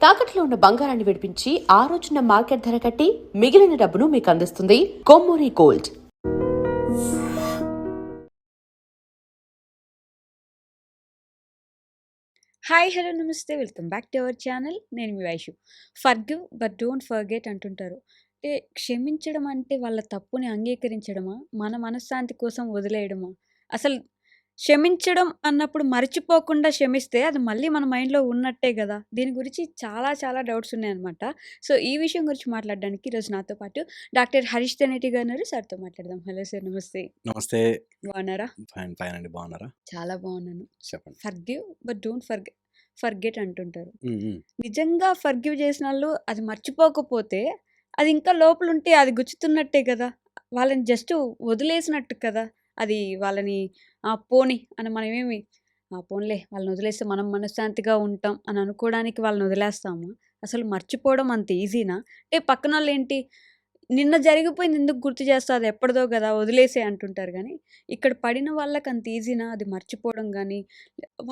తాకట్లో ఉన్న బంగారాన్ని విడిపించి ఆ రోజున మార్కెట్ ధర కట్టి మిగిలిన డబ్బును మీకు అందిస్తుంది కొమ్మూరి గోల్డ్. హాయ్ హలో నమస్తే welcome back to our channel. నేను మీ Vaishu. Forgive but don't forget అంటుంటారు. అంటే క్షమించడం అంటే వాళ్ళ తప్పుని అంగీకరించడమా, మన మనశ్శాంతి కోసం వదిలేయడమా? అసలు క్షమించడం అన్నప్పుడు మర్చిపోకుండా క్షమిస్తే అది మళ్ళీ మన మైండ్లో ఉన్నట్టే కదా. దీని గురించి చాలా చాలా డౌట్స్ ఉన్నాయన్నమాట. సో ఈ విషయం గురించి మాట్లాడడానికి ఈరోజు నాతో పాటు డాక్టర్ హరీష్ తెనేటి గారు ఉన్నారు. సార్తో మాట్లాడదాం. హలో సార్, నమస్తే. నమస్తే. బాగున్నారా? ఫైన్ ఫైన్ అండి. బాగున్నారా? చాలా బాగున్నాను. చెప్పండి. ఫర్గివ్ బట్ డోంట్ ఫర్గెట్ అంటుంటారు. హ్మ్. హ్మ్. నిజంగా ఫర్గివ్ చేసిన వాళ్ళు అది మర్చిపోకపోతే అది ఇంకా లోపల ఉంటే అది గుచ్చుతున్నట్టే కదా. వాళ్ళని జస్ట్ వదిలేసినట్టు కదా. అది వాళ్ళని పోని అని మనమేమి పోన్లే వాళ్ళని వదిలేస్తే మనం మనశ్శాంతిగా ఉంటాం అని అనుకోవడానికి వాళ్ళని వదిలేస్తాము. అసలు మర్చిపోవడం అంత ఈజీనా? అంటే పక్కన వాళ్ళు ఏంటి, నిన్న జరిగిపోయింది ఎందుకు గుర్తు చేస్తావు, అది ఎప్పటిదో కదా వదిలేసే అంటుంటారు. కానీ ఇక్కడ పడిన వాళ్ళకి అంత ఈజీనా అది మర్చిపోవడం? కానీ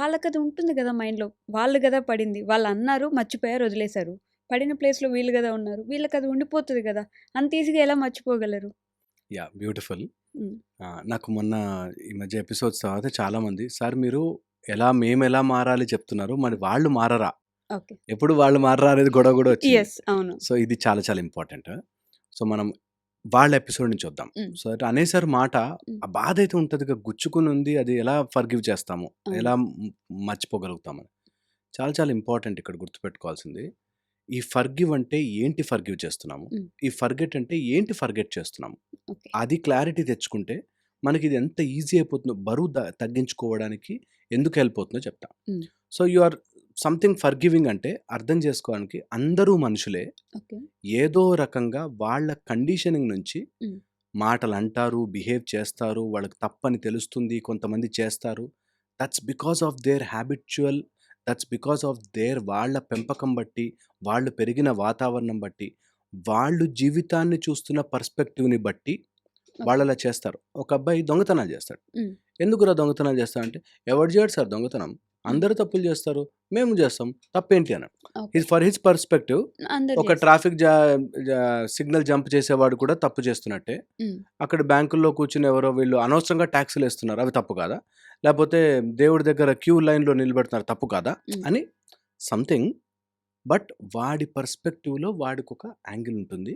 వాళ్ళకి అది ఉంటుంది కదా మైండ్లో. వాళ్ళు కదా పడింది, వాళ్ళు అన్నారు మర్చిపోయారు వదిలేశారు. పడిన ప్లేస్లో వీళ్ళు కదా ఉన్నారు, వీళ్ళకి అది ఉండిపోతుంది కదా. అంత ఈజీగా ఎలా మర్చిపోగలరు? బ్యూటిఫుల్. ఉమ్, నాకు మొన్న ఈ మధ్య ఎపిసోడ్స్ తర్వాత చాలామంది, సార్ మీరు మేము ఎలా మారాలి చెప్తున్నారు, మరి వాళ్ళు మారరా, ఓకే. ఎప్పుడు వాళ్ళు మారరా అనేది గొడవ కూడా వచ్చింది. ఎస్, అవును. సో ఇది చాలా చాలా ఇంపార్టెంట్. సో మనం వాళ్ళ ఎపిసోడ్ నుంచి వద్దాం. సో అటు అనేసారు మాట, ఆ బాధ అయితే ఉంటుంది, గుచ్చుకుని ఉంది, అది ఎలా ఫర్గివ్ చేస్తాము, ఎలా మర్చిపోగలుగుతామని చాలా చాలా ఇంపార్టెంట్. ఇక్కడ గుర్తుపెట్టుకోవాల్సింది, ఈ ఫర్గివ్ అంటే ఏంటి ఫర్గివ్ చేస్తున్నాము, ఈ ఫర్గెట్ అంటే ఏంటి ఫర్గెట్ చేస్తున్నాము, ఓకే. అది క్లారిటీ తెచ్చుకుంటే మనకి ఇది ఎంత ఈజీ అయిపోతుందో, బరువు తగ్గించుకోవడానికి ఎందుకు హెల్ప్ అవుతుందో చెప్తా. So you or something forgiving అంటే అర్థం చేసుకోవడానికి అందరూ మనుషులే, ఓకే. ఏదో రకంగా వాళ్ళ కండిషనింగ్ నుంచి మాటలు అంటారు, బిహేవ్ చేస్తారు, వాళ్ళకి తప్పని తెలుస్తుంది, కొంతమంది చేస్తారు. That's because of their habitual, that's because of their వాళ్ళ పెంపకం బట్టి, వాళ్ళు పెరిగిన వాతావరణం బట్టి, వాళ్ళు జీవితాన్ని చూస్తున్న పర్స్పెక్టివ్ని బట్టి వాళ్ళు అలా చేస్తారు. ఒక అబ్బాయి దొంగతనాలు చేస్తాడు. ఎందుకురా దొంగతనాలు చేస్తా అంటే, ఎవరు చేయడు సార్ దొంగతనం, అందరూ తప్పులు చేస్తారు, మేము చేస్తాం, తప్పేంటి అన్నాడు. ఫర్ హిజ్ పర్స్పెక్టివ్ ఒక ట్రాఫిక్ సిగ్నల్ జంప్ చేసేవాడు కూడా తప్పు చేస్తున్నట్టే, అక్కడ బ్యాంకుల్లో కూర్చుని ఎవరో వీళ్ళు అనవసరంగా ట్యాక్సులు వేస్తున్నారు, అవి తప్పు కాదా, లేకపోతే దేవుడి దగ్గర క్యూ లైన్లో నిలబెడుతున్నారు, తప్పు కాదా అని సంథింగ్. బట్ వాడి పర్స్పెక్టివ్లో వాడికి ఒక యాంగిల్ ఉంటుంది,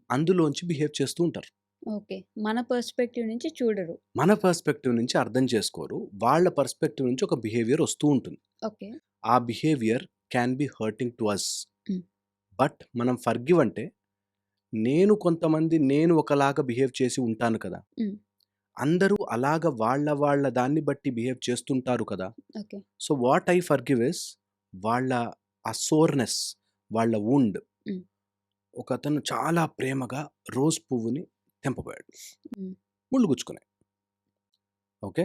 అందులోంచి బిహేవ్ చేస్తూ ఉంటారు. ఓకే. మన పర్స్పెక్టివ్ నుంచి చూడరు, మన పర్స్పెక్టివ్ నుంచి అర్థం చేసుకోరు, వాళ్ళ పర్స్పెక్టివ్ నుంచి ఒక బిహేవియర్ వస్తూ ఉంటుంది. ఓకే. ఆ behaviour can be hurting to us. But మనం ఫర్గివ్ అంటే, నేను ఒకలాగా బిహేవ్ చేసి ఉంటాను కదా, అందరూ అలాగ వాళ్ళ దాన్ని బట్టి బిహేవ్ చేస్తుంటారు కదా. So what I forgive is వాళ్ళ ఆ సోర్నెస్, వాళ్ళ వుండ్. ఒక అతను చాలా ప్రేమగా రోజ్ పువ్వుని తెంపబోయాడు, ముళ్ళు గుచ్చుకున్నాయి. ఓకే,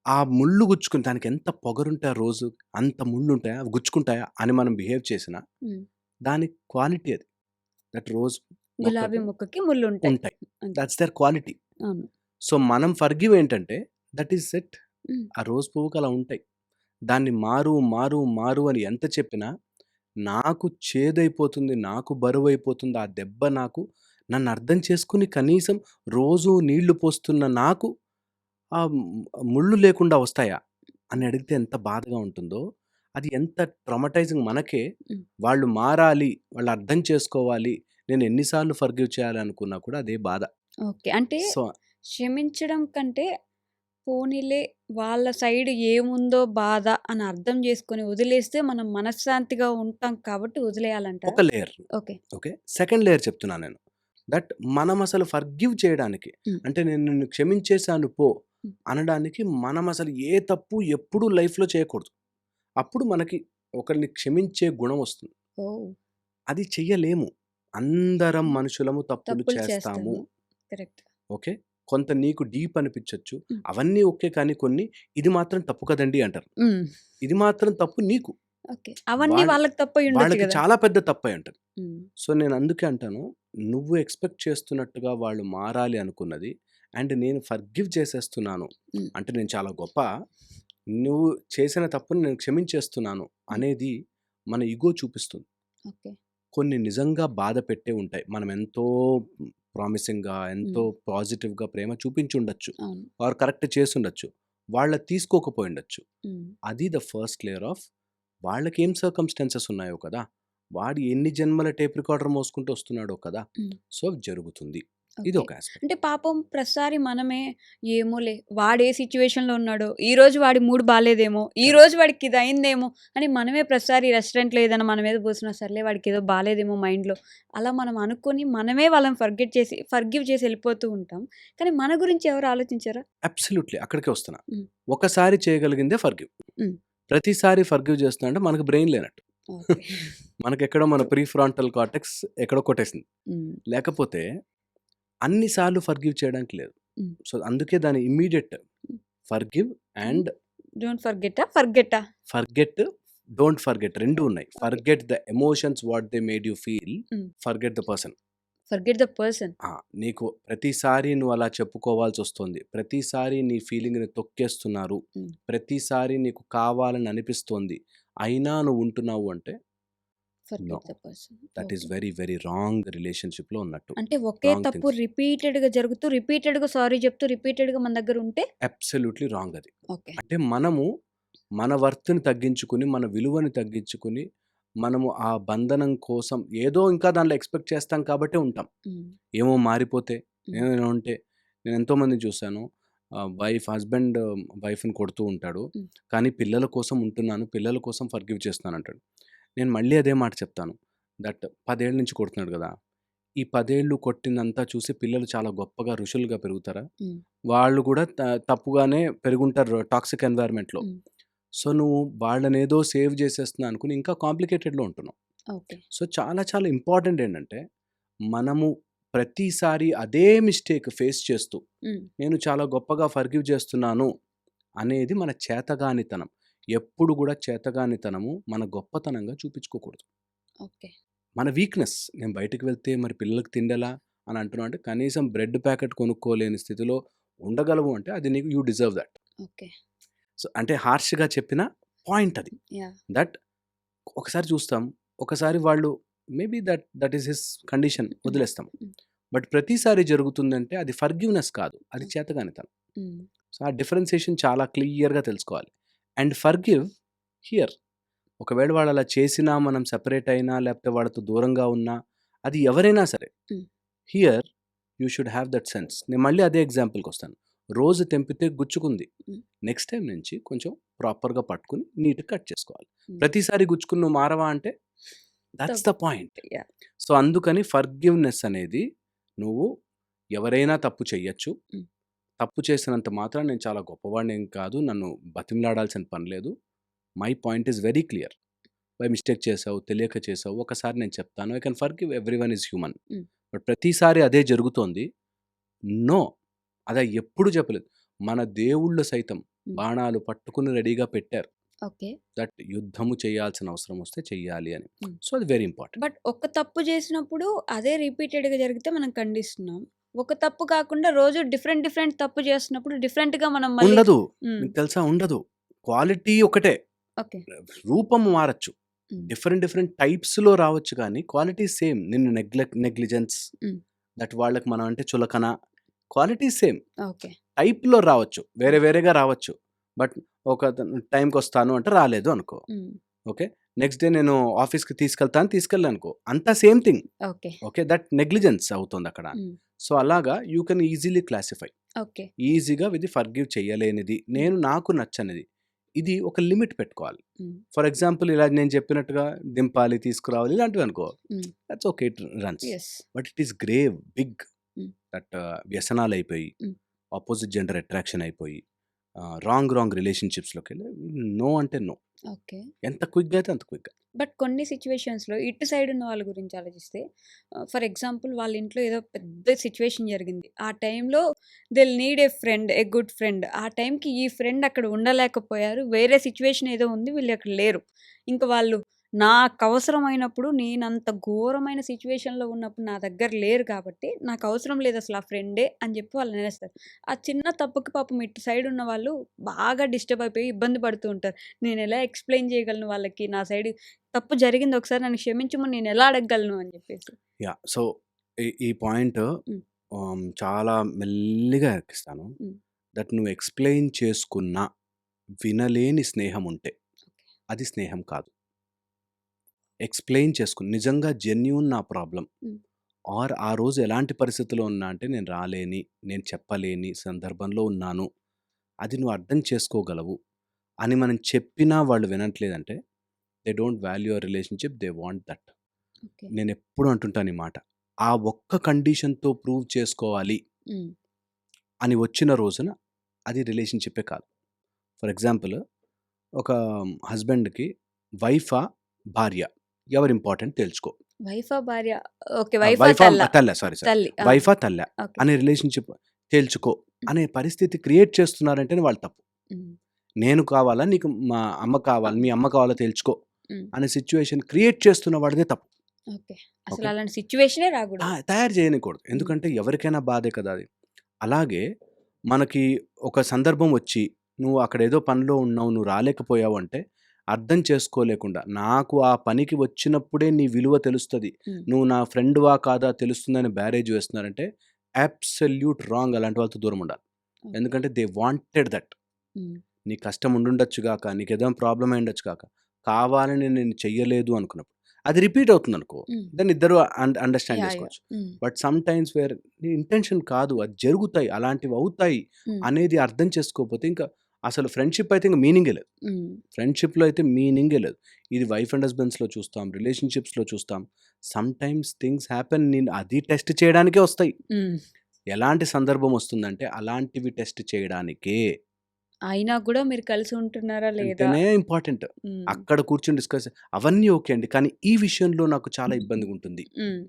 ఆ ముళ్ళు గుచ్చుకుని దానికి ఎంత పొగరుంటే ఆ రోజు అంత ముళ్ళు ఉంటాయా, అవి గుచ్చుకుంటాయా అని మనం బిహేవ్ చేసినా దాని క్వాలిటీ అది. దట్ రోజ్ గులాబీ మొక్కకి ముళ్ళు ఉంటాయి. That's their quality. సో మనం ఫర్గివ్ ఏంటంటే, దట్ ఈస్ సెట్, ఆ రోజ్ పువ్వుకి అలా ఉంటాయి. దాన్ని మారు మారు మారు అని ఎంత చెప్పినా నాకు చేదైపోతుంది, నాకు బరువు అయిపోతుంది ఆ దెబ్బ. నన్ను అర్థం చేసుకుని కనీసం రోజు నీళ్లు పోస్తున్న నాకు ఆ ముళ్ళు లేకుండా వస్తాయా అని అడిగితే ఎంత బాధగా ఉంటుందో, అది ఎంత ట్రామటైజింగ్ మనకే. వాళ్ళు మారాలి, వాళ్ళు అర్థం చేసుకోవాలి, నేను ఎన్నిసార్లు ఫర్గివ్ చేయాలనుకున్నా కూడా అదే బాధ. ఓకే. అంటే సో క్షమించడం కంటే పోనీలే వాళ్ళ సైడ్ ఏముందో బాధ అని అర్థం చేసుకొని వదిలేస్తే మనం మనశ్శాంతిగా ఉంటాం కాబట్టి వదిలేయాలంట. ఒక లేయర్. ఓకే, సెకండ్ లేయర్ చెప్తున్నాను నేను. దట్ మనం అసలు ఫర్గివ్ చేయడానికి, అంటే నేను నిన్ను క్షమించేశాను పో అనడానికి, మనం అసలు ఏ తప్పు ఎప్పుడూ లైఫ్లో చేయకూడదు. అప్పుడు మనకి ఒకరిని క్షమించే గుణం వస్తుంది. అది చెయ్యలేము, అందరం మనుషులము తప్పులు చేస్తాము. ఓకే, కొంత నీకు డీప్ అనిపించవచ్చు, అవన్నీ ఓకే, కానీ కొన్ని ఇది మాత్రం తప్పు కదండి అంటారు. ఇది మాత్రం తప్పు నీకు, అవన్నీ వాళ్ళకి చాలా పెద్ద తప్పై ఉంటుంది. సో నేను అందుకే అంటాను, నువ్వు ఎక్స్పెక్ట్ చేస్తున్నట్టుగా వాళ్ళు మారాలి అనుకున్నది అండ్ నేను ఫర్గివ్ చేసేస్తున్నాను అంటే నేను చాలా గొప్ప, నువ్వు చేసిన తప్పుని నేను క్షమించేస్తున్నాను అనేది మన ఇగో చూపిస్తుంది. ఓకే. కొన్ని నిజంగా బాధ పెట్టే ఉంటాయి. మనం ఎంతో ప్రామిసింగ్‌గా, ఎంతో పాజిటివ్‌గా ప్రేమ చూపించుండొచ్చు. అవును. ఆర్ కరెక్ట్ చేసుండొచ్చు. వాళ్ళు తీసుకోకపోయుండొచ్చు. హ్మ్. అది ద ఫస్ట్ లేయర్ ఆఫ్ వాళ్ళకేం సర్కమ్‌స్టాన్సెస్ ఉన్నాయో కదా! వాడు ఎన్ని జన్మల టేప్ రికార్డర్ మోసుకుంటూ వస్తున్నాడో కదా! హ్మ్. సో, జరుగుతుంది. ఇది ఓకే. ఒక యాస్పెక్ట్. అంటే పాపం ప్రతిసారి మనమే ఏమోలే వాడు ఏ సిట్యుయేషన్‌లో ఉన్నాడో, ఈరోజు వాడి మూడ్ బాలేదేమో, ఈరోజు వాడికి ఇది అయిందేమో అని మనమే ప్రతిసారి రెస్టారెంట్‌లో ఏదైనా మన మీద పోసినా సర్లే వాడికి ఏదో బాలేదేమో మైండ్‌లో అలా మనం అనుకోని మనమే వాళ్ళని ఫర్గివ్ చేసి వెళ్ళిపోతూ ఉంటాం. కానీ మన గురించి ఎవరు ఆలోచించరా? అబ్సల్యూట్‌లీ అక్కడికే వస్తున్నా. హ్మ్. ఒకసారి చేయగలిగిందే ఫర్గివ్. హ్మ్. ప్రతిసారి ఫర్గివ్ చేస్తున్నా అంటే మనకు బ్రెయిన్ లేనట్టు. ఓకే. మనకెక్కడో మన ప్రీఫ్రాంటల్ కార్టెక్స్ ఎక్కడో కొట్టేసింది. హ్మ్. లేకపోతే అన్ని సార్లు ఫర్గివ్ చేయడానికి లేదు. హ్మ్. సో, అందుకే దాని ఇమ్మీడియేట్ ఫర్గివ్ అండ్ డోంట్ ఫర్గెట్టా? ఫర్గెట్టా? ఫర్గెట్, డోంట్ ఫర్గెట్ 2 ఉన్నాయి. Forget the emotions what they made you feel. Hmm. Forget the person. Forget the person. నీకు ప్రతిసారి నువ్వు అలా చెప్పుకోవాల్సొస్తుంది. ప్రతిసారి నీ ఫీలింగ్‌ని తొక్కేస్తున్నారు. హ్మ్. ప్రతిసారి నీకు కావాలని అనిపిస్తోంది. అయినా నువ్వు ఉంటున్నావు అంటే no. Forget the person. That is okay. Very very wrong రిలేషన్‌షిప్‌లో ఉన్నట్టు. అంటే ఒకే రాంగ్ తప్పు థింగ్స్. రిపీటెడ్‌గా జరుగుతూ, రిపీటెడ్‌గా సారీ చెప్తూ, రిపీటెడ్‌గా మన దగ్గర ఉంటే అబ్సల్యూట్‌లీ రాంగ్ అది. ఓకే. అంటే మనము మన వర్త్‌ని తగ్గించుకొని, మన విలువని తగ్గించుకొని, మనము ఆ బంధనం కోసం ఏదో ఇంకా దాంట్లో ఎక్స్‌పెక్ట్ చేస్తాం కాబట్టే ఉంటాం. హ్మ్. ఏమో మారిపోతే, హ్మ్. ఏమైనా ఉంటే నేను ఎంతోమందిని చూశాను. హస్బెండ్ వైఫ్‌ని కొడుతూ ఉంటాడు. హ్మ్. కానీ పిల్లల కోసం ఉంటున్నాను, పిల్లల కోసం ఫర్గివ్ చేస్తున్నాను అంటాడు. నేను మళ్ళీ అదే మాట చెప్తాను. 10 ఏళ్ల నుంచి కొడుతున్నాడు గదా! ఈ 10 ఏళ్ళు కొట్టిందంతా చూసి పిల్లలు చాలా గొప్పగా ఋషులుగా పెరుగుతారా? హ్మ్. వాళ్ళు కూడా తప్పుగానే పెరుగుంటారు టాక్సిక్ ఎన్వైర్న్‌మెంట్‌లో. హ్మ్. సో, నువ్వు వాళ్ళనేదో సేవ్ చేసేస్తున్నా అనుకుని ఇంకా కాంప్లికేటెడ్‌లో ఉంటున్నావు. ఓకే. సో, చాలా చాలా ఇంపార్టెంట్ ఏంటంటే, మనము ప్రతిసారి అదే మిస్టేక్ ఫేస్ చేస్తూ, హ్మ్. నేను చాలా గొప్పగా ఫర్గివ్ చేస్తున్నాను అనేది మన చేతగానితనం. ఎప్పుడు కూడా చేతగానితనము మన గొప్పతనంగా చూపించుకోకూడదు. ఓకే. మన వీక్‌నెస్. నేను బయటికి వెళ్తే మరి పిల్లలకి తిండెలా అని అంటున్నావు అంటే, కనీసం బ్రెడ్ ప్యాకెట్ కొనుక్కోలేని స్థితిలో ఉండగలవు అంటే, అది నీకు you deserve that. Okay. So, అంటే హార్ష్‌గా చెప్పిన పాయింట్ అది. యాహ్! దట్ ఒకసారి చూస్తాం. ఒకసారి వాళ్ళు maybe that is his condition హ్మ్. వదిలేస్తాం. హ్మ్. బట్ ప్రతిసారి జరుగుతుందంటే అది ఫర్గివ్‌నెస్ కాదు. అది చేతగానితనం. హ్మ్. సో, ఆ డిఫరెన్షియేషన్ చాలా క్లియర్‌గా తెలుసుకోవాలి. And forgive here. ఒకవేళ వాళ్ళు అలా చేసినా, మనం సెపరేట్ అయినా, లేకపోతే వాళ్ళతో దూరంగా ఉన్నా, అది ఎవరైనా సరే. హ్మ్. Here you should have that sense. నేను మళ్ళీ అదే ఎగ్జాంపుల్‌కొస్తాను. రోజు తెంపితే గుచ్చుకుంది. హ్మ్. నెక్స్ట్ టైమ్ నుంచి కొంచెం ప్రాపర్‌గా పట్టుకొని నీట్‌గా కట్ చేసుకోవాలి. హ్మ్. ప్రతిసారి గుచ్చుకుని నువ్వు మారవా అంటే that's the point. Yeah! So, అందుకని ఫర్గివ్‌నెస్ అనేది నువ్వు ఎవరైనా తప్పు చెయ్యొచ్చు. హ్మ్. తప్పు చేసినంత మాత్రాన నేను చాలా గొప్పవాడినేం కాదు. నన్ను బతిమిలాడాల్సిన పని లేదు. My point is very clear. By mistake చేసావు, తెలియక చేసావు. ఒకసారి నేను చెప్తాను. I can forgive everyone is human. హ్మ్. బట్ ప్రతిసారి అదే జరుగుతోంది. నో. అలా ఎప్పుడు చెప్పలేదు. మన దేవుళ్ళు సైతం హ్మ్. బాణాలు పట్టుకుని రెడీగా పెట్టారు. ఓకే. దట్ యుద్ధము చేయాల్సిన అవసరం వస్తే చెయ్యాలి అని. హ్మ్. సో, అది వెరీ ఇంపార్టెంట్. బట్ ఒక తప్పు చేసినప్పుడు అదే రిపీటెడ్‌గా జరిగితే మనం ఖండిస్తున్నాం. ఒక తప్పు కాకుండా రోజు డిఫరెంట్ తప్పు చేస్తున్నప్పుడు డిఫరెంట్‌గా మనం మళ్ళీ ఉండదు. హ్మ్. మీకు తెలుసా? ఉండదు. క్వాలిటీ ఒకటే. ఓకే. రూపం మారచ్చు. హ్మ్. డిఫరెంట్ టైప్స్‌లో రావచ్చు కానీ క్వాలిటీ సేమ్. నిన్ను నెగ్లిజెన్స్, హ్మ్. దట్ వాళ్ళకి మనం అంటే చులకన, క్వాలిటీ సేమ్. ఓకే. టైప్‌లో రావచ్చు. వేరే వేరేగా రావచ్చు. బట్ ఒక టైంకొస్తాను అంటే రాలేదు అనుకో. హ్మ్. ఓకే. నెక్స్ట్ డే నేను ఆఫీస్‌కి తీసుకెళ్ళాననుకో. అంతా same thing. Okay. Okay. That negligence అవుతుందక్కడ. హ్మ్. సో, అలాగా you can easily classify. Okay. ఈజీగా ఇది ఫర్గివ్ చెయ్యలేనిది, నేను నాకు నచ్చనిది. ఇది ఒక లిమిట్ పెట్టుకోవాలి. హ్మ్. ఫర్ ఎగ్జాంపుల్ ఇలా నేను చెప్పినట్టుగా దింపాలి, తీసుకురావాలి ఇలాంటివనుకో. Hmm. That's okay. It runs. Yes. But it is grave, big. Hmm. That వ్యసనాలయిపోయి, హ్మ్. అపోజిట్ జెండర్ అట్రాక్షన్ అయిపోయి, రాంగ్ రిలేషన్‌షిప్స్‌లోకెళ్ళి నో అంటే నో. ఓకే. ఎంత క్విక్‌గా అయితే అంత క్విక్‌గా. బట్ కొన్ని సిట్యుయేషన్స్‌లో ఇటు సైడ్ ఉన్న వాళ్ళ గురించి ఆలోచిస్తే ఫర్ ఎగ్జాంపుల్ వాళ్ళ ఇంట్లో ఏదో పెద్ద సిట్యుయేషన్ జరిగింది. ఆ టైంలో థెల్ నీడ్ ఏ గుడ్ ఫ్రెండ్. ఆ టైంకి ఈ ఫ్రెండ్ అక్కడ ఉండలేకపోయారు. వేరే సిట్యుయేషన్ ఏదో ఉంది. వీళ్ళు అక్కడ లేరు. ఇంక వాళ్ళు నాకవసరమైనప్పుడు నేనంత ఘోరమైన సిట్యుయేషన్‌లో ఉన్నప్పుడు నా దగ్గర లేరు కాబట్టి, నాకవసరం లేదసల ఆ ఫ్రెండే అని జెప్పి వాళ్ళనేస్తారు. ఆ చిన్న తప్పుకి పాపం ఇటు సైడ్ ఉన్న వాళ్ళు బాగా డిస్టర్బ్ అయిపోయి ఇబ్బంది పడుతూ ఉంటారు. నేనెలా ఎక్స్‌ప్లెయిన్ చేయగలను వాళ్ళకి నా సైడ్ తప్పు జరిగింది ఒకసారి నన్ను క్షమించమని నేనెలా అడగగలను అని జెప్పేసి. యాహ్! సో, ఈ పాయింట్ హ్మ్. చాలా మెల్లిగా ఎక్కిస్తాను. హ్మ్. దట్ నువ్వు ఎక్స్‌ప్లెయిన్ చేసుకున్నా, వినలేని స్నేహం ఉంటే, అది స్నేహం కాదు. ఎక్స్‌ప్లెయిన్ చేసుకొని నిజంగా జెన్యూన్ నా ప్రాబ్లమ్ హ్మ్. ఆర్ ఆ రోజు ఎలాంటి పరిస్థితిలో ఉన్నా అంటే నేను రాలేని, నేను చెప్పలేని సందర్భంలో ఉన్నాను. అది నువ్వు అర్థం చేసుకోగలవు అని మనం చెప్పినా వాళ్ళు వినట్లేదంటే they don't value your relationship. They want that. Okay. నేనెప్పుడు అంటుంటాను ఈ మాట. ఆ ఒక్క కండిషన్‌తో ప్రూవ్ చేసుకోవాలి హ్మ్. అని వచ్చిన రోజున అది రిలేషన్‌షిప్పే కాదు. ఫర్ ఎగ్జాంపుల్ ఒక హస్బెండ్‌కి వైఫా? భార్య? ఎవరు ఇంపార్టెంట్ తేల్చుకో. వైఫా? భార్య? ఓకే. వైఫా? వైఫా? తల్లా? తల్లా. సారీ. తల్లి. ఆ! వైఫా? తల్లా? ఓకే. అనే రిలేషన్‌షిప్ తేల్చుకో అనే పరిస్థితి క్రియేట్ చేస్తున్నారంటేనే వాళ్ళు తప్పు. హ్మ్. నేను కావాలా? నీకు మా అమ్మ కావాలి. మీ అమ్మ కావాలా తేల్చుకో హ్మ్. అనే సిట్యుయేషన్ క్రియేట్ చేస్తున్న వాడిదే తప్పు. ఓకే. అసలు ఓకే. అలాంటి సిట్యుయేషనే రాకూడదు. తయారు చేయనికూడదు. హ్మ్. ఎందుకంటే ఎవరికైనా బాధే కదా అది. అలాగే మనకి ఒక సందర్భం వచ్చి నువ్వు అక్కడేదో పనిలో ఉన్నావు, నువ్వు రాలేకపోయావు అంటే అర్థం చేసుకోలేకుండా నాకు ఆ పనికి వచ్చినప్పుడే నీ విలువ తెలుస్తది. హ్మ్. నువ్వు నా ఫ్రెండ్‌వా కాదా తెలుస్తుందని బ్యారేజ్ వేస్తున్నారంటే అబ్సల్యూట్ రాంగ్. అలాంటి వాళ్ళతో దూరం ఉండాలి. ఓకే. ఎందుకంటే దే వాంటెడ్ దట్. హ్మ్. నీ కష్టం ఉండుండొచ్చు గాక, నీకేదైనా ప్రాబ్లమ్ అయ్యుండొచ్చు గాక, కావాలని నేను చెయ్యలేదు అనుకున్నప్పుడు. అది రిపీట్ అవుతుందనుకో, హ్మ్. దెన్ ఇద్దరు అండర్‌స్టాండ్ యాహ్! యాహ్! చేసుకోవచ్చు. హ్మ్. బట్ సమ్ టైమ్స్ వేర్ నీ ఇంటెన్షన్ కాదు, అది జరుగుతాయి, అలాంటివి అవుతాయి హ్మ్. అనేది అర్థం చేసుకోకపోతే ఇంకా అసలు ఫ్రెండ్‌షిప్ అయితే ఇంక మీనింగే లేదు. హ్మ్. ఫ్రెండ్‌షిప్‌లో అయితే మీనింగే లేదు. ఇది వైఫ్ అండ్ హస్బాండ్స్‌లో చూస్తాం, రిలేషన్‌షిప్స్‌లో చూస్తాం. సమ్ టైమ్స్ థింగ్స్ హ్యాపెన్ నేను అది టెస్ట్ చేయడానికే వస్తాయి. హ్మ్. ఎలాంటి సందర్భం వస్తుందంటే అలాంటివి టెస్ట్ చేయడానికే. అయినా కూడా మీరు కలిసి ఉంటున్నారా లేదా? అంటేనే ఇంపార్టెంట్. హ్మ్. అక్కడ కూర్చొని డిస్కస్ అవన్నీ ఓకే అండి. కానీ ఈ విషయంలో నాకు చాలా ఇబ్బందిగుంటుంది. హ్మ్.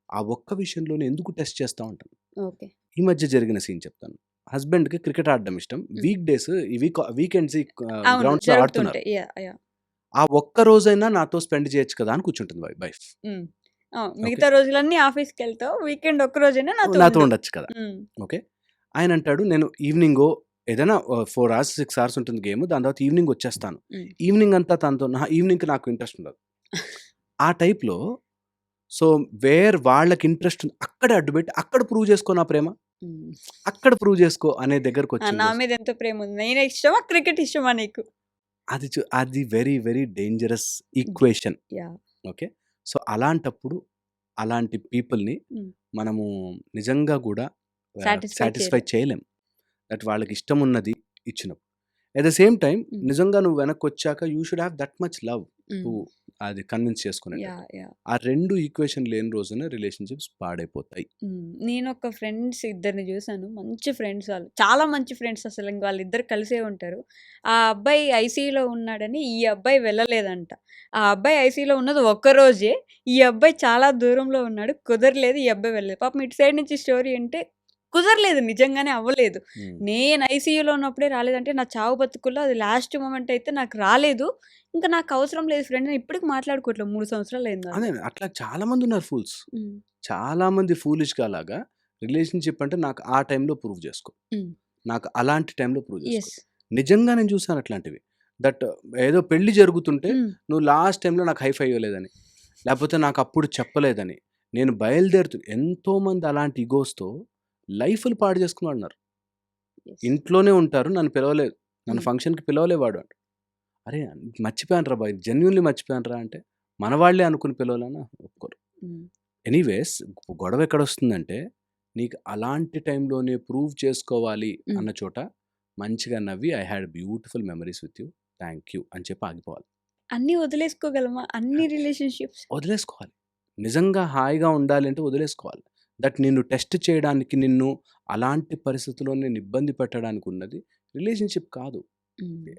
ఆ ఒక్క విషయంలోనే ఎందుకు టెస్ట్ చేస్తా ఉంటాను. ఓకే. ఈ మధ్య జరిగిన సీన్ చెప్తాను. హస్బెండ్‌కి క్రికెట్ ఆడడం ఇష్టం. హ్మ్. వీక్ డేస్ ఈ వీకెండ్స్ అవును. గ్రౌండ్స్‌లో ఆడుతున్నారు. జరుగుతుంటాయి. యాహ్! యాహ్! ఆ ఒక్క రోజైనా నాతో స్పెండ్ చేయొచ్చు కదా! అని కూర్చుంటుంది వైఫ్. హ్మ్. ఆ! ఓకే. మిగతా రోజులన్నీ ఆఫీస్‌కెళ్తావు. వీకెండ్ ఒక్క రోజైనా నాతో నాతో ఉండు. ఉండొచ్చు కదా! హ్మ్. ఓకే. ఆయనంటాడు నేను ఈవినింగో ఏదైనా 4 అవర్స్, 6 అవర్స్ ఉంటుంది గేమ్. దాని తర్వాత ఈవినింగ్ వచ్చేస్తాను. హ్మ్. ఈవినింగ్ అంతా తనతో ఈవినింగ్‌కి నాకు ఇంట్రెస్ట్ ఉండదు. ఆ టైప్‌లో సో, వాళ్ళకి ఇంట్రెస్ట్ ఉంది. అక్కడే అడ్డుపెట్టి, అక్కడ ప్రూవ్ చేసుకో నా ప్రేమ. హ్మ్. అక్కడ ప్రూవ్ చేసుకో అనే ఆ! దగ్గరకొచ్చిన నా రోజు మీద ఎంత ప్రేముంది. నేనే ఇష్టమా? క్రికెట్ ఇష్టమా నీకు? అది very, very dangerous equation. Yeah! Okay. So, అలాంటప్పుడు అలాంటి పీపుల్‌ని హ్మ్. మనము నిజంగా గూడా సాటిస్ఫై సాటిస్ఫై చేయలేం. చేయలేం. దట్ వాళ్ళకి ఇష్టమున్నది ఇచ్చినప్పుడు. At the same time hmm. నిజంగా నువ్వు వెనక్కొచ్చాక you should have that much love to hmm. అది కన్విన్స్ చేసుకునేటట్టు. యాహ్! యాహ్! ఆ 2 ఈక్వేషన్ లేని రోజున రిలేషన్‌షిప్స్ పాడైపోతాయి. హ్మ్. నేనొక ఫ్రెండ్స్ ఇద్దరిని జూసాను. మంచి ఫ్రెండ్స్ వాళ్ళు. చాలా మంచి ఫ్రెండ్స్ అసలు. ఇంక వాళ్ళిద్దరు కలిసే ఉంటారు. ఆ అబ్బాయి ఐసీయూలో ఉన్నాడని ఈ అబ్బాయి వెళ్ళలేదంట. ఆ అబ్బాయి ఐసీయూలో ఉన్నది ఒక్కరోజే. ఈ అబ్బాయి చాలా దూరంలో ఉన్నాడు. కుదరలేదు. ఈ అబ్బాయి వెళ్ళలేదు. పాపం ఇటు సైడ్ నుంచి స్టోరీ అంటే కుదరలేదు. నిజంగానే అవ్వలేదు. హ్మ్. నేను ఐసీయూలో ఉన్నప్పుడే రాలేదంటే నా చావు బతుకుల్లో అది లాస్ట్ మొమెంట్ అయితే నాకు రాలేదు. ఇంక నాకు అవసరం లేదు ఫ్రెండ్ అని ఇప్పటికి మాట్లాడుకోవట్లేదు. 3 సంవత్సరాలయింది అదే ఆళ్ళు. అట్లా చాలా మందున్నారు ఫూల్స్. హ్మ్. చాలా మంది ఫూలిష్‌గా అలాగా రిలేషన్‌షిప్ అంటే నాకు ఆ టైంలో ప్రూవ్ చేసుకో. హ్మ్. నాకు అలాంటి టైంలో ప్రూవ్ చేసుకో. యెస్. నిజంగా నేను చూసాను అట్లాంటివి. దట్ ఏదో పెళ్లి జరుగుతుంటే హ్మ్. నువ్వు లాస్ట్ టైంలో నాకు హై ఫైవ్ ఇవ్వలేదని, లేకపోతే నాకు అప్పుడు చెప్పలేదని, నేను ఎంతోమంది అలాంటి ఇగోస్‌తో లైఫ్‌లు పాడు చేసుకున్నారు. యెస్. ఇంట్లోనే ఉంటారు. నన్ను పిలవలేదు. నన్ను హ్మ్. ఫంక్షన్‌కి పిలవలేవాడు. అరే! మర్చిపోయానురా బాయ్! జెన్యూన్‌లీ మర్చిపోయానురా అంటే, మన వాళ్ళే అనుకుని పిలవలేనా ఒప్పుకోరు. హ్మ్. ఎనీవేస్ గొడవ ఎక్కడొస్తుందంటే, నీకు అలాంటి టైంలోనే ప్రూవ్ చేసుకోవాలి హ్మ్. అన్న చోట మంచిగా నవ్వి I had beautiful memories with you. Thank you అని చెప్పి ఆగిపోవాలి. అన్నీ వదిలేసుకోగలమా? అన్ని రిలేషన్‌షిప్స్? వదిలేసుకోవాలి. నిజంగా హాయిగా ఉండాలి అంటే వదిలేసుకోవాలి. దట్ నిన్ను టెస్ట్ చేయడానికి, నిన్ను అలాంటి పరిస్థితిలో నేను ఇబ్బంది పెట్టడానికి ఉన్నది రిలేషన్‌షిప్ కాదు. హ్మ్.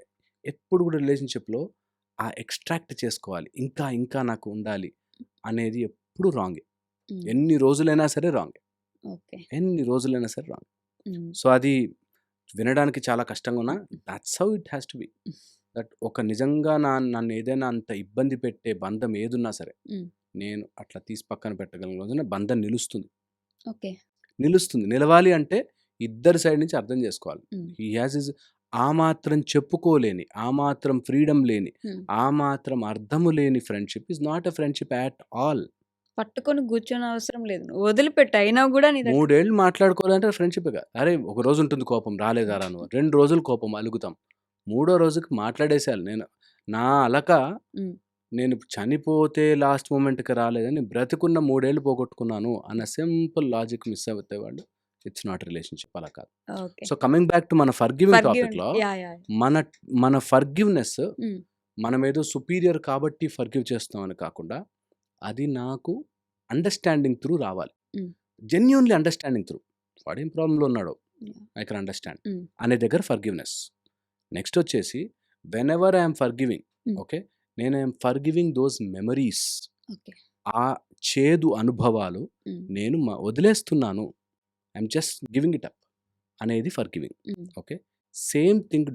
ఎప్పుడు కూడా రిలేషన్‌షిప్‌లో ఆ ఎక్స్‌ట్రాక్ట్ చేసుకోవాలి. ఇంకా, ఇంకా నాకు ఉండాలి అనేది ఎప్పుడు రాంగే. హ్మ్. ఎన్ని రోజులైనా సరే రాంగే. ఓకే. ఎన్ని రోజులైనా సరే రాంగ్. హ్మ్. సో, అది వినడానికి చాలా కష్టంగా ఉన్నా that's how it has to be. That ఒక నిజంగా నన్ను ఏదైనా అంత ఇబ్బంది పెట్టే బంధం ఏదున్నా సరే హ్మ్. నేను అట్లా తీసి పక్కన పెట్టగలిగిన రోజున బంధం నిలుస్తుంది. ఓకే. నిలవాలి అంటే ఇద్దరి సైడ్ నుంచి అర్థం చేసుకోవాలి. హ్మ్. హీ హాస్ హిస్ ఆ మాత్రం చెప్పుకోలేని, ఆ మాత్రం ఫ్రీడమ్ లేని, హ్మ్. ఆ మాత్రం అర్థము లేని friendship is not a friendship at all. పట్టుకొని కూర్చోనవసరం లేదు. నువ్వు వదిలిపెట్టు. అయినా గూడా నీ 3 ఏళ్ళు మాట్లాడుకోవాలంటే ఫ్రెండ్‌షిప్పే కాదు. అరే! ఒక రోజు ఉంటుంది కోపం రాలేదారా నువ్వు. 2 రోజులు కోపం అలుగుతాం. మూడో రోజుకి మాట్లాడేసేయాలి. నా అలక హ్మ్. నేను చనిపోతే లాస్ట్ మొమెంట్‌కి రాలేదని బ్రతికున్న 3 ఏళ్ళు పోగొట్టుకున్నాను అన్న సింపుల్ లాజిక్ మిస్ అవుతే వాళ్ళు ఇట్స్ నాట్ రిలేషన్‌షిప్ అలా కాదు. Okay. So coming back to మన ఫర్‌గివింగ్ ఫర్‌గివ్ టాపిక్‌లో యాహ్! యాహ్! మన మన ఫర్‌గివ్‌నెస్ హ్మ్. మనమేదో సుపీరియర్ కాబట్టి ఫర్‌గివ్ చేస్తున్నామని కాకుండా అది నాకు అండర్‌స్టాండింగ్ త్రూ రావాలి. హ్మ్. Genuinely understanding through. వాడేం ప్రాబ్లమ్‌లో ఉన్నాడో యాహ్! ఐ కెన్ అండర్‌స్టాండ్ హ్మ్. అనే దగ్గర ఫర్‌గివ్‌నెస్. నెక్స్ట్ వచ్చేసి వెనెవర్ ఐ యామ్ ఫర్‌గివింగ్ హ్మ్. ఓకే. నేను I am forgiving those memories. Okay. ఆ చేదు అనుభవాలు హ్మ్. నేను వదిలేస్తున్నాను. I am just giving it up అనేది ఫర్‌గివింగ్. హ్మ్. ఓకే. సేమ్ థింగ్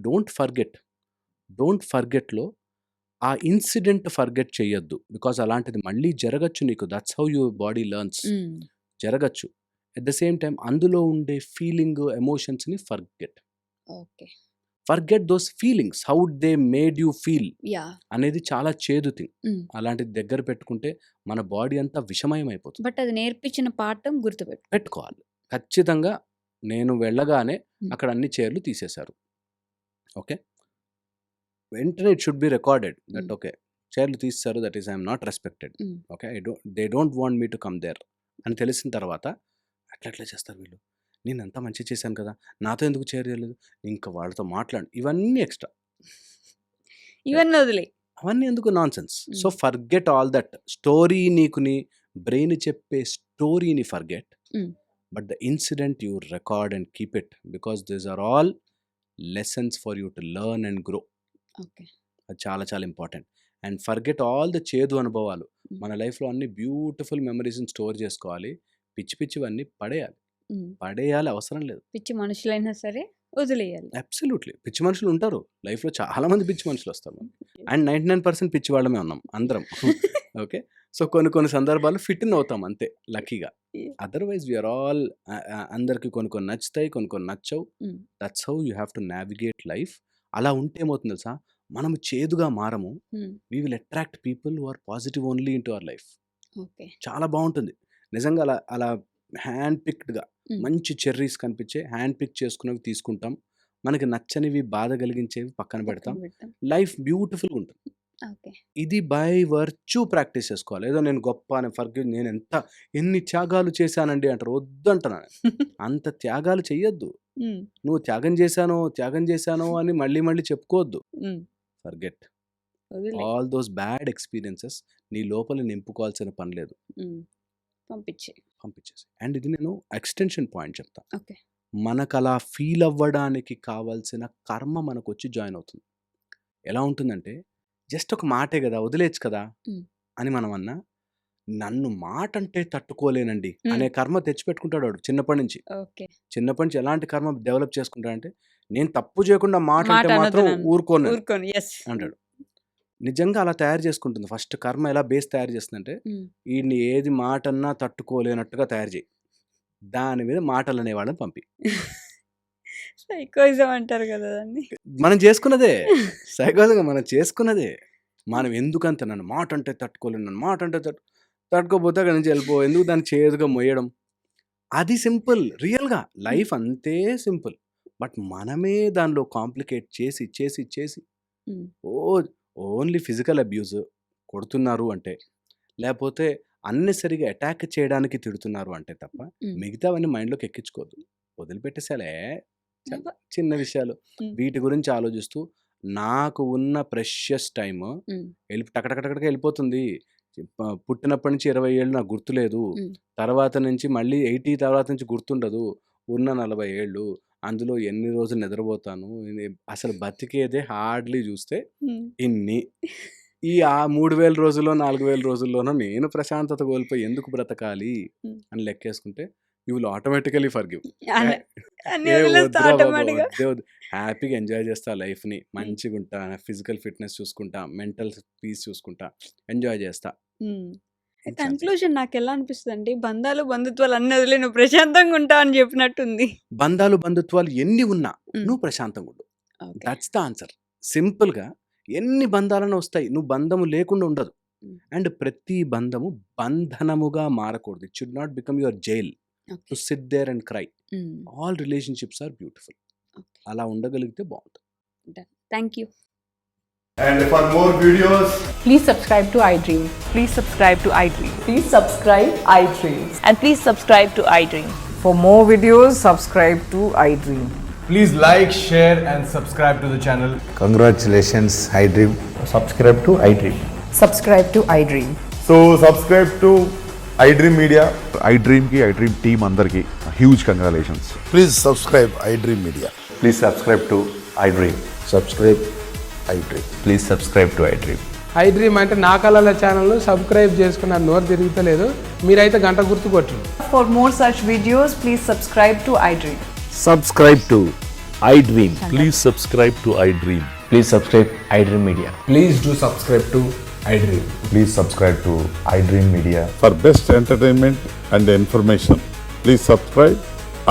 డోంట్ ఫర్గెట్‌లో ఆ ఇన్సిడెంట్ ఫర్గెట్ చేయొద్దు. బికాజ్ అలాంటిది మళ్ళీ జరగచ్చు నీకు. That's how your body learns. హ్మ్. జరగచ్చు. ఎట్ ద సేమ్ టైమ్ అందులో ఉండే ఫీలింగ్, ఎమోషన్స్‌ని okay. Forget those feelings. How they made you feel yeah! అనేది చాలా చేదు థింగ్. హ్మ్. అలాంటిది దగ్గర పెట్టుకుంటే మన బాడీ అంతా విషమయం అయిపోతుంది. బట్ అది నేర్పించిన పాఠం గుర్తుపెట్టు. పెట్టుకోవాలి. ఖచ్చితంగా నేను వెళ్ళగానే హ్మ్. అక్కడ అన్ని చైర్లు తీసేశారు. ఓకే. వెంటనే it should be recorded that hmm. Okay. చైర్లు తీసేశారు. That is I am not respected. Hmm. Okay. They don't want me to come there అని తెలిసిన తర్వాత అట్లా చేస్తారు వీళ్ళు. నేనంతా మంచి చేశాను కదా! నాతో ఎందుకు చైర్ చేయలేదు? ఇంకా వాళ్ళతో మాట్లాడు. ఇవన్నీ ఎక్స్‌ట్రా. ఇవన్నీ వదిలేయి. అవన్నీ ఎందుకు nonsense. So hmm. Forget all that. Story నీకు నీ బ్రెయిన్ చెప్పే స్టోరీని ఫర్గెట్. Hmm. But the incident you record and keep it. Because these are all lessons for you to learn and grow. Okay. అది చాలా చాలా important. And forget all the చేదు అనుభవాలు. హ్మ్. మన లైఫ్‌లో అన్ని బ్యూటిఫుల్ మెమరీస్‌ని స్టోర్ చేసుకోవాలి. పిచ్చి పిచ్చివన్నీ పడేయాలి. హ్మ్. పడేయాలి అవసరం లేదు. పిచ్చి మనుషులైనా సరే వదిలేయాలి. అబ్సల్యూట్‌లీ. పిచ్చి మనుషులు ఉంటారు. లైఫ్‌లో చాలా మంది పిచ్చి మనుషులొస్తారు మనకి. అండ్ 99% పిచ్చి వాళ్ళమే ఉన్నాం అందరం. ఓకే. సో కొన్ని సందర్భాల్లో ఫిట్ ఇన్ అవుతాం అంతే లక్కీగా. అదర్‌వైజ్ వి ఆర్ ఆల్ అందరికి కొన్ని నచ్చుతాయి. కొన్ని నచ్చవు. Hmm. That's how you have to navigate life. అలా ఉంటే ఏమవుతుందో తెలుసా? మనము చేదుగా మారము. Hmm. We will attract people who are positive only into our life. Okay. చాలా బావుంటుంది. నిజంగా అలా హ్యాండ్ పిక్డ్‌గా హ్మ్. మంచి చెర్రీస్ కనిపించే హ్యాండ్ పిక్ చేసుకున్నవి తీసుకుంటాం. మనకి నచ్చనివి, బాధ కలిగించేవి పక్కన పక్కన పెడతాం. పెట్టాం. లైఫ్ బ్యూటిఫుల్‌గా ఉంటుంది. ఓకే. ఇది బై వర్చ్యూ ప్రాక్టీస్ చేసుకోవాలి. ఏదో నేను గొప్ప నేను ఎన్ని త్యాగాలు చేశానండి అంటారు. వద్దంటున్నాను. అంత త్యాగాలు చెయ్యొద్దు. హ్మ్. నువ్వు త్యాగం చేశాను అని మళ్ళీ చెప్పుకోవద్దు. హ్మ్. ఫర్గెట్. వదిలేయి. ఆల్ దోస్ బ్యాడ్ ఎక్స్‌పీరియన్సెస్ నీ లోపల నింపుకోవాల్సిన పని లేదు. హ్మ్. పంపించేయి. పంపించేసేయి. అండ్ ఇది నేను ఎక్స్‌టెన్షన్ పాయింట్ చెప్తా. ఓకే. మనకలా ఫీల్ అవ్వడానికి కావాల్సిన కర్మ మనకొచ్చి జాయిన్ అవుతుంది. ఎలా ఉంటుందంటే, జస్ట్ ఒక మాటే గదా! వదిలేయొచ్చు కదా! హ్మ్. అని మనం అన్నా, నన్ను మాటంటే తట్టుకోలేనండి హ్మ్. అనే కర్మ తెచ్చిపెట్టుకుంటాడు వాడు చిన్నప్పటి నుంచి. ఓకే. చిన్నప్పటి నుంచి ఎలాంటి కర్మ డెవలప్ చేసుకుంటాడంటే, నేను తప్పు చేయకుండా మాట మాట అంటే అనొద్దు మాత్రం నన్ను. ఊరుకోను నేను ఊరుకోను. యెస్. అంటాడు. నిజంగా అలా తయారు చేసుకుంటుంది. ఫస్ట్ కర్మ ఎలా బేస్ తయారు చేస్తుందంటే, హ్మ్. ఈడిని ఏది మాటన్నా తట్టుకోలేనట్టుగా తయారు చేయి. దాని మీద మాటలనే వాళ్ళని పంపి. సైకోయిజం అంటారు కదా దాన్ని. మనం చేసుకున్నదే. సైకాలజిగా మనం చేసుకున్నదే. మనం ఎందుకంత నన్ను మాట అంటే తట్టుకోలేను. నన్ను మాట అంటే తట్టుకోకపోతే అక్కడి నుంచి వెళ్ళిపో. ఎందుకు దాన్ని చేదుగా మొయ్యడం. అది సింపుల్. రియల్‌గా హ్మ్. లైఫ్ అంతే సింపుల్. బట్ మనమే దానిలో కాంప్లికేట్ చేసి హ్మ్. ఓహ్! ఓన్లీ ఫిజికల్ అబ్యూజ్ కొడుతున్నారు అంటే, లేపోతే అన్నెసెసరీగా అటాక్ చేయడానికి తిడుతున్నారు అంటే తప్ప, హ్మ్. మిగతావన్నీ మైండ్‌లోకి ఎక్కించుకోవద్దు. వదిలిపెట్టేసేయాలే. అబ్బ! చిన్న విషయాలు. హ్మ్. వీటి గురించి ఆలోచిస్తూ నాకు ఉన్న ప్రెషియస్ టైమ్ హ్మ్. టక వెళ్ళిపోతుంది. పుట్టినప్పటి నుంచి 20 ఏళ్ళు నాకు గుర్తులేదు. హ్మ్. తర్వాత నుంచి మళ్ళీ 80 తర్వాత నుంచి గుర్తుండదు. ఉన్న 40 ఏళ్ళు. అందులో ఎన్ని రోజులు నిద్రపోతాను. అసలు బతికేదే హార్డ్‌లీ చూస్తే హ్మ్. ఇన్ని. ఈ 3000 రోజుల్లో, 4000 రోజుల్లోనో నేను ప్రశాంతత కోల్పోయి ఎందుకు బ్రతకాలి హ్మ్. అని లెక్కేసుకుంటే యూ విల్ ఆటోమేటికలీ ఫర్గివ్. అన్ని అన్ని ఏ వదిలేస్తే వద్దురా బాబు, ఆటోమేటిక్‌గా వద్దే వద్దు. హ్యాపీగా ఎంజాయ్ చేస్తా లైఫ్‌ని. మంచిగుంటా, ఫిజికల్ ఫిట్‌నెస్ చూసుకుంటా, మెంటల్ పీస్ చూసుకుంటా, ఎంజాయ్ చేస్తా. హ్మ్. అంతే అంతే. కన్క్లూజన్ నాకెలా అనిపిస్తదంటే, బంధాలు, బంధుత్వాలు అన్నీ వదిలి నువ్వు ప్రశాంతంగా ఉంటావు అని చెప్పినట్టుంది. బంధాలు, బంధుత్వాలు ఎన్ని ఉన్నా హ్మ్. నువ్వు ప్రశాంతంగా ఉండు. ఓకే. That's the answer. సింపుల్‌గా ఎన్ని బంధాలన్నా వస్తాయి. నువ్వు బంధము లేకుండా ఉండదు. హ్మ్. అండ్ ప్రతి బంధము బంధనముగా మారకూడదు. It should not become your jail to okay. Sit there and cry. Hmm. All relationships are beautiful. Okay. అలా ఉండగలిగితే బావుంటుంది. Done. Thank you. And for more videos, Please subscribe to iDream. Please subscribe to iDream. Please subscribe iDream. And please subscribe to iDream. For more videos, subscribe to iDream. please like, share, and subscribe to the channel. Congratulations, iDream. subscribe to iDream. Subscribe to iDream. So subscribe to iDream Media. iDream ki iDream team అందరికి huge congratulations. Please subscribe iDream Media. Please subscribe to iDream. Subscribe iDream. Please subscribe to iDream. iDream అంటే నా కళల ఛానల్ను subscribe చేసుకున్న నోరు తిరుగుతలేదు, మీరైతే గంట గుర్తు కొట్టండి. For more such videos, please subscribe to iDream. Subscribe to iDream. Please subscribe to iDream. Please subscribe iDream Media. Please do subscribe to iDream. Please subscribe to iDream Media. For best entertainment and information, please subscribe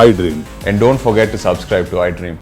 iDream. And don't forget to subscribe to iDream.